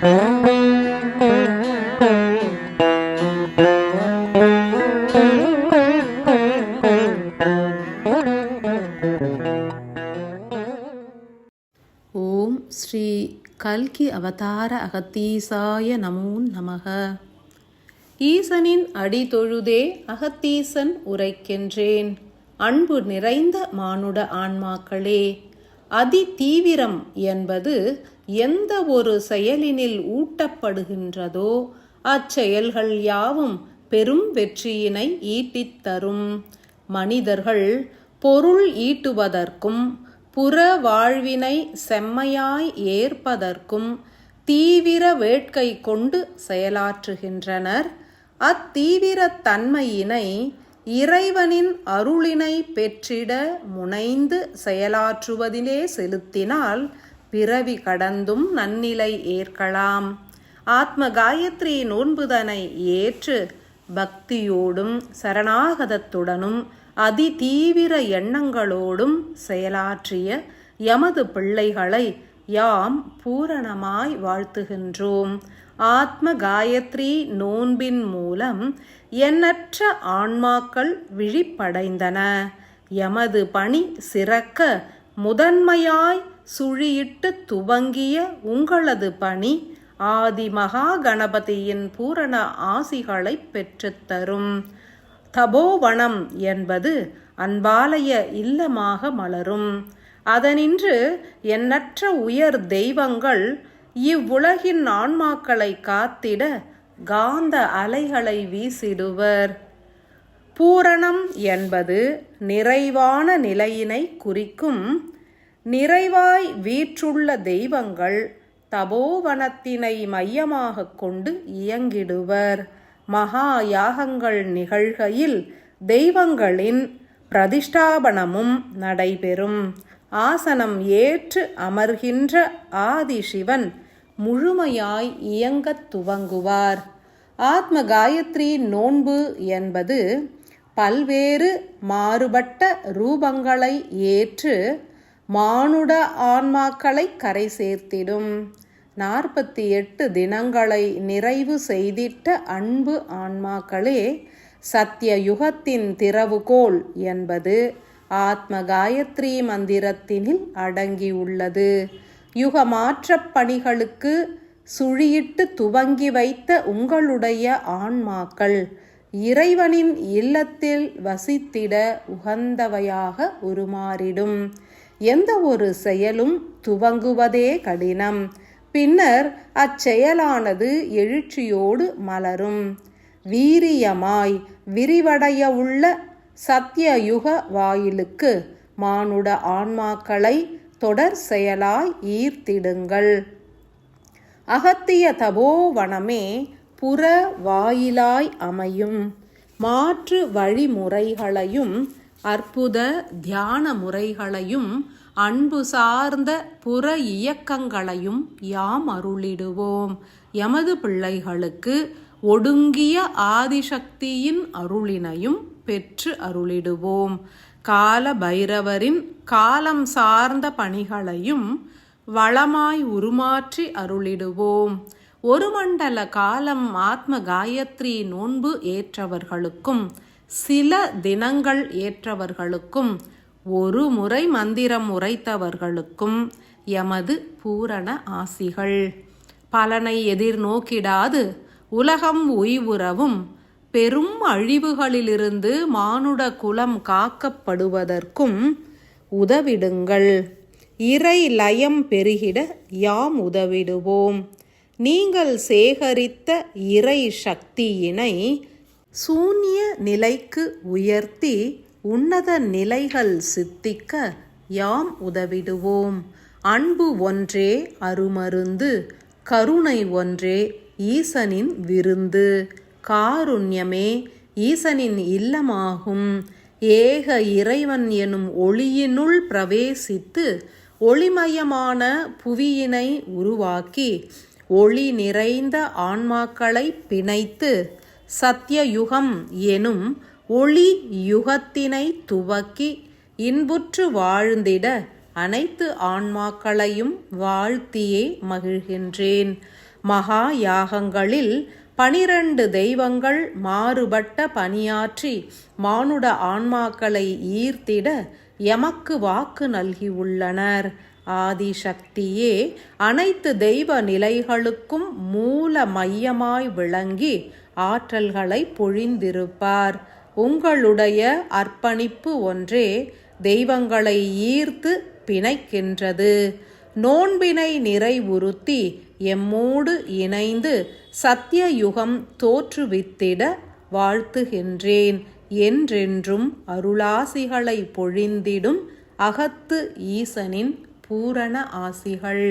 ஓம் ஸ்ரீ கல்கி அவதார அகத்தீசாய நமோ நமக. ஈசனின் அடி தொழுதே அகத்தீசன் உரைக்கின்றேன். அன்பு நிறைந்த மானுட ஆன்மாக்களே, அதி தீவிரம் என்பது எந்த ஒரு செயலினில் ஊட்டப்படுகின்றதோ அச்செயல்கள் யாவும் பெரும் வெற்றியினை ஈட்டித் தரும். மனிதர்கள் பொருள் ஈட்டுவதற்கும் புற வாழ்வினை செம்மையாய் ஏற்பதற்கும் தீவிர வேட்கை கொண்டு செயலாற்றுகின்றனர். அத்தீவிரத் தன்மையினை இறைவனின் அருளினை பெற்றிட முனைந்து செயலாற்றுவதிலே செலுத்தினால் பிறவி கடந்தும் நன்னிலை ஏற்கலாம். ஆத்ம காயத்ரி நோன்புதனை ஏற்று பக்தியோடும் சரணாகதத்துடனும் அதி தீவிர எண்ணங்களோடும் செயலாற்றிய எமது பிள்ளைகளை யாம் பூரணமாய் வாழ்த்துகின்றோம். ஆத்ம காயத்ரி நோன்பின் மூலம் எண்ணற்ற ஆன்மாக்கள் விழிப்படைந்தன. எமது பணி சிறக்க முதன்மையாய் சுழியிட்டு துவங்கிய உங்களது பணி ஆதி மகா கணபதியின் பூரண ஆசிகளை பெற்றுத்தரும். தபோவனம் என்பது அன்பாலய இல்லமாக மலரும். அதனின்று எண்ணற்ற உயர் தெய்வங்கள் இவ்வுலகின் ஆன்மாக்களை காத்திட காந்த அலைகளை வீசிடுவர். பூரணம் என்பது நிறைவான நிலையினை குறிக்கும். நிறைவாய் வீற்றுள்ள தெய்வங்கள் தபோவனத்தினை மையமாக கொண்டு இயங்கிடுவர். மகா யாகங்கள் நிகழ்கையில் தெய்வங்களின் பிரதிஷ்டாபனமும் நடைபெறும். ஆசனம் ஏற்று அமர்கின்ற ஆதிசிவன் முழுமையாய் இயங்கத் துவங்குவார். ஆத்ம காயத்ரி நோன்பு என்பது பல்வேறு மாறுபட்ட ரூபங்களை ஏற்று மானுட ஆன்மாக்களை கரை சேர்த்திடும். 48 தினங்களை நிறைவு செய்திட்ட அன்பு ஆன்மாக்களே, சத்திய யுகத்தின் திறவுகோல் என்பது ஆத்ம காயத்ரி மந்திரத்தினில் அடங்கியுள்ளது. யுக மாற்றப் பணிகளுக்கு சுழியிட்டு துவங்கி வைத்த உங்களுடைய ஆன்மாக்கள் இறைவனின் இல்லத்தில் வசித்திட உகந்தவையாக உருமாறிடும். எந்த ஒரு செயலும் துவங்குவதே கடினம். பின்னர் அச்செயலானது எழுச்சியோடு மலரும். வீரியமாய் விரிவடைய உள்ள சத்தியயுக வாயிலுக்கு மானுட ஆன்மாக்களை தொடர் செயலாய் ஈர்த்திடுங்கள். அகத்திய தபோவனமே புற வாயிலாய் அமையும். மாற்று வழிமுறைகளையும் அற்புத தியான முறைகளையும் அன்பு சார்ந்த புற இயக்கங்களையும் யாம் அருளிடுவோம். எமது பிள்ளைகளுக்கு ஒடுங்கிய ஆதிசக்தியின் அருளினையும் பெற்று அருளிடுவோம். கால பைரவரின் காலம் சார்ந்த பணிகளையும் வளமாய் உருமாற்றி அருளிடுவோம். ஒரு மண்டல காலம் ஆத்ம காயத்ரி நோன்பு ஏற்றவர்களுக்கும் சில தினங்கள் ஏற்றவர்களுக்கும் ஒரு முறை மந்திரம் உரைத்தவர்களுக்கும் எமது பூரண ஆசிகள். பலனை எதிர்நோக்கிடாது உலகம் உய்வுறவும் பெரும் அழிவுகளிலிருந்து மானுட குலம் காக்கப்படுவதற்கும் உதவிடுங்கள். இறை லயம் பெருகிட யாம் உதவிடுவோம். நீங்கள் சேகரித்த இறை சக்தியினை சூன்ய நிலைக்கு உயர்த்தி உன்னத நிலைகள் சித்திக்க யாம் உதவிடுவோம். அன்பு ஒன்றே அருமருந்து, கருணை ஒன்றே ஈசனின் விருந்து. காருண்யமே ஈசனின் இல்லமாகும். ஏக இறைவன் எனும் ஒளியினுள் பிரவேசித்து ஒளிமயமான புவியினை உருவாக்கி ஒளி நிறைந்த ஆன்மாக்களை பிணைத்து சத்தியயுகம் எனும் ஒளி யுகத்தினை துவக்கி இன்புற்று வாழ்ந்திட அனைத்து ஆன்மாக்களையும் வாழ்த்தியே மகிழ்கின்றேன். மகா யாகங்களில் 12 தெய்வங்கள் மாறுபட்ட பணியாற்றி மானுட ஆன்மாக்களை ஈர்த்திட எமக்கு வாக்கு நல்கியுள்ளனர். ஆதிசக்தியே அனைத்து தெய்வ நிலைகளுக்கும் மூல மையமாய் விளங்கி ஆற்றல்களை பொழிந்திருப்பார். உங்களுடைய அர்ப்பணிப்பு ஒன்றே தெய்வங்களை ஈர்த்து பிணைக்கின்றது. நோன்பினை நிறைவுறுத்தி எம்மோடு இணைந்து சத்திய யுகம் தோற்றுவித்திட வாழ்த்துகின்றேன். என்றென்றும் அருளாசிகளை பொழிந்திடும் அகத்து ஈசனின் பூரண ஆசிகள்.